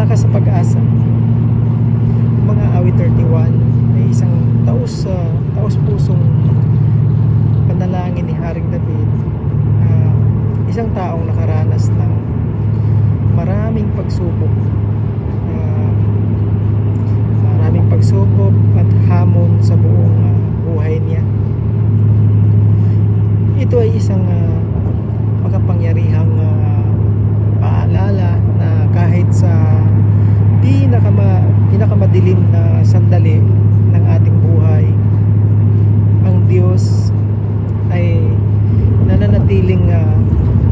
malakas sa pag-asa. Mga awit 31 ay isang taos pusong panalangin ni Haring David, isang taong nakaranas ng maraming pagsubok, at hamon sa buong buhay niya. Ito ay isang makapangyarihang paalala na kahit sa pinakamadilim na sandali ng ating buhay, ang Diyos ay nananatiling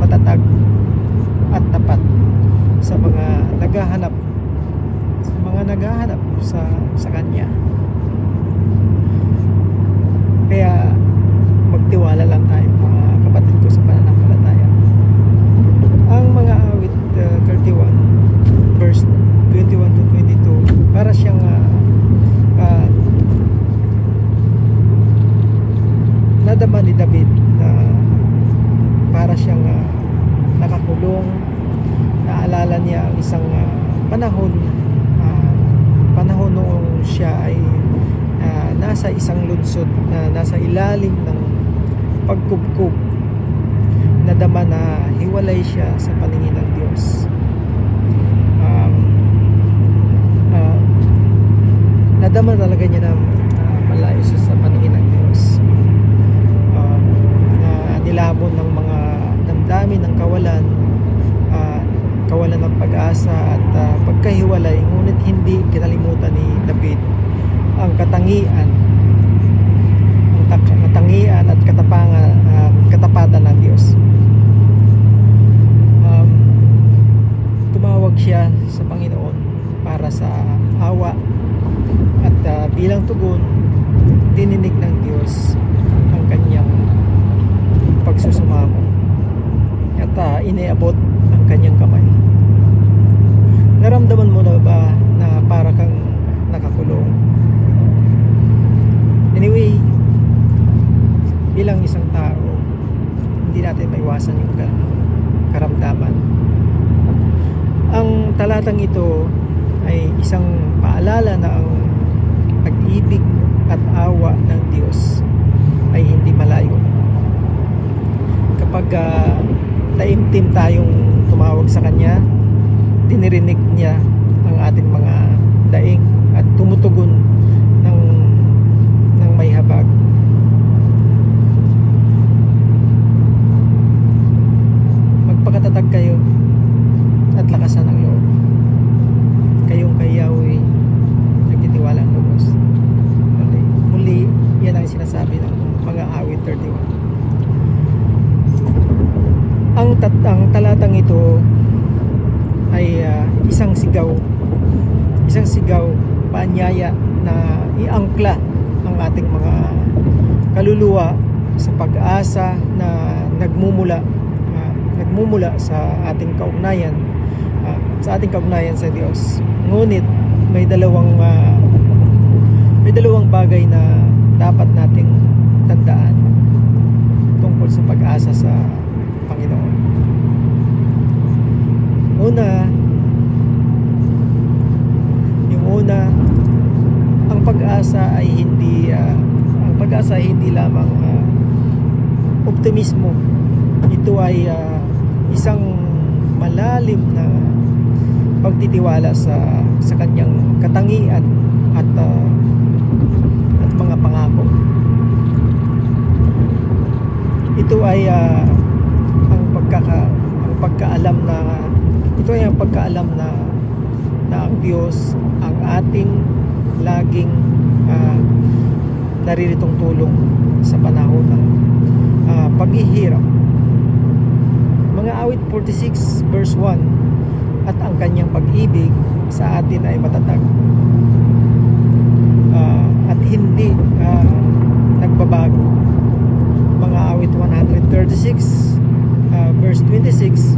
matatag at tapat sa mga naghahanap sa Kanya. Kaya magtiwala lang tayo, mga kapatid ko sa pananampalataya. Ang mga awit 31 verse 21 to 22, para siyang nadama ni David na para siyang nakakulong. Naalala niya ang isang panahon noong siya ay nasa isang lunsod na nasa ilalim ng pagkubkub. Nadama na hiwalay siya sa paningin ng Diyos. Nadama talaga niya na malayo siya sa paningin ng Diyos, na nilamon ng mga damdamin ng kawalan ng pag-asa at pagkahiwalay. Ngunit hindi kinalimutan ni David ang katangian at katapatan ng Diyos. Tumawag siya sa Panginoon para sa awa, at bilang tugon, dininig ng Diyos ang kanyang pagsusumamo at iniabot ang kanyang kamay. Naramdaman mo na ba na para kang nakakulong? Anyway, bilang isang tao, hindi natin maiwasan yung karamdaman. Ang talatang ito ay isang paalala na ang pag-ibig at awa ng Diyos ay hindi malayo. Kapag taimtim tayong tumawag sa Kanya, dinirinig niya ang ating mga daing at tumutugon ng may habag. Magpakatatag kayo at lakasan ang loob. Kayong kay Yahweh nagtitiwala ang lubos. Muli, yan ang sinasabi ng mga awit 31. Ang talatang ito ay isang sigaw, paanyaya na iangkla ang ating mga kaluluwa sa pag-asa na nagmumula sa ating kaugnayan sa Diyos. Ngunit may dalawang bagay na dapat nating tandaan tungkol sa pag-asa sa Panginoon. Ang pag-asa ay hindi lamang optimismo. Ito ay isang malalim na pagtitiwala sa kanyang katangian at mga pangako. Ito ay ang pagkaalam na ang Diyos ang ating laging nariritong tulong sa panahon ng paghihirap. Mga awit 46 verse 1, at ang kanyang pag-ibig sa atin ay matatag at hindi nagbabago. Mga awit 136 verse 26,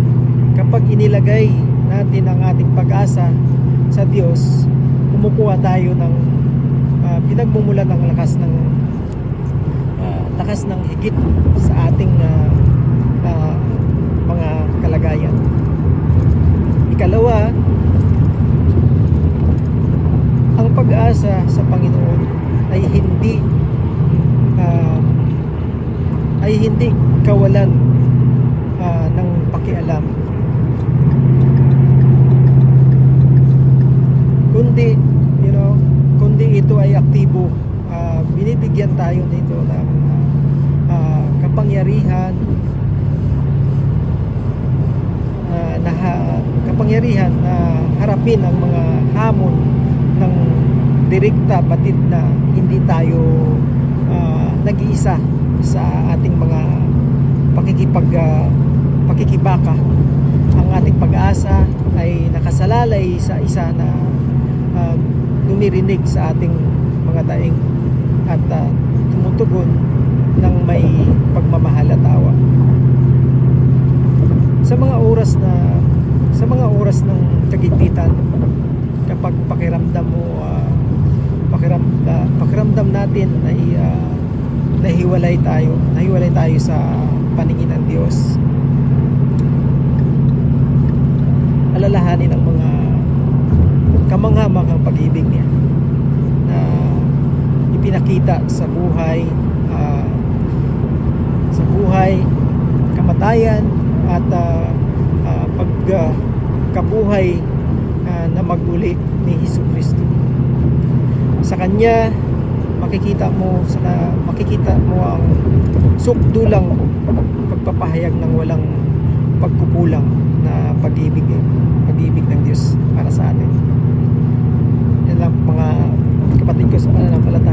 kapag inilagay natin ang ating pag-asa sa Diyos, kumukuha tayo ng pinagmumulan ng lakas ng higit sa ating mga kalagayan. Ikalawa, ang pag-asa sa Panginoon ay ah, hindi kawalan ng pakialam, kundi kundi ito ay aktibo. Binibigyan tayo nito ng kapangyarihan, kapangyarihan na harapin ang mga hamon ng direkta, batid na hindi tayo nag-iisa sa ating mga pakikibaka. Ang ating pag-asa ay nakasalalay sa isa na lumirinig sa ating mga daing at tumutugon ng may pagmamahal at awa. Sa mga oras ng kagipitan, kapag pakiramdam natin ay nahiwalay tayo sa paningin ng Diyos, alalahanin ang mga kamangha-manghang pag-ibig niya na ipinakita sa buhay, kamatayan at pagkabuhay na maguli ni Jesucristo. Sa Kanya makikita mo ang sukdulang pagpapahayag ng walang pagkukulang na pag-ibig ng Diyos para sa atin. Yan lang mga kapatid ko sa pananampalataya.